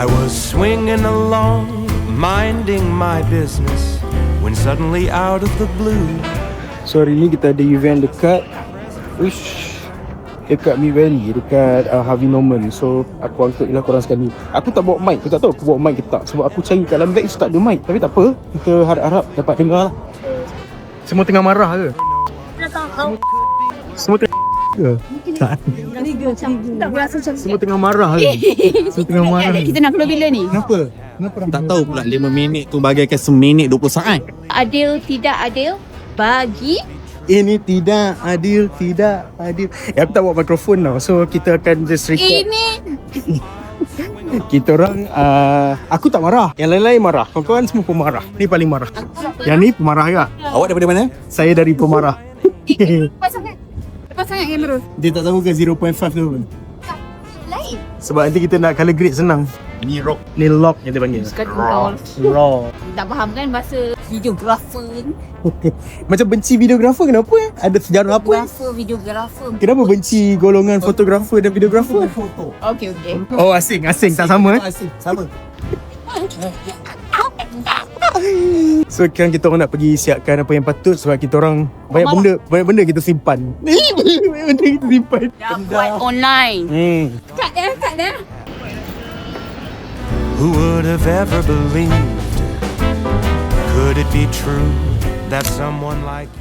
I was swinging along, minding my business, when suddenly out of the blue. So hari ni kita ada event dekat dekat Mid Valley, dekat Harvey Norman. So aku angkut je lah korang sekali. Aku tak bawa mic, aku tak tahu aku bawa mic ke tak. Sebab aku cari kat dalam bag tu tak ada mic. Tapi tak apa, kita harap-harap dapat dengar lah. Semua tengah marah ke? Semua tengah ke? Tak. Semua tengah marah ke? Semua tengah marah. Kita nak keluar bila ni? Kenapa? Tak tahu pula 5 minit tu bagaikan seminit 20 saat. Adil tidak adil bagi Ini tidak adil, tidak adil. Aku tak bawa mikrofon tau. So kita akan just record. ini. Kita orang aku tak marah. Yang lain-lain marah. Kawan-kawan semua pemarah. Ni paling marah. Yang ni pemarah juga. Awak daripada mana? Saya dari pemarah. Lepas sangat kamera. Dia tak tahu ke 0.5 tu pun. Lain. Sebab nanti kita nak color grade senang. Ni rock. Ni lock yang dia panggil. Raw. Tak faham kan bahasa videographer ni? Macam benci videografer kenapa Ada sejarah apa Videographer. Kenapa benci golongan fotografer dan videografer? Okey. Oh asing tak sama Sama. So sekarang kita orang nak pergi siapkan apa yang patut. Sebab kita orang banyak benda kita simpan. Banyak benda kita simpan. Dah buat online. Kat dah. Who would have ever believed? Could it be true that someone like you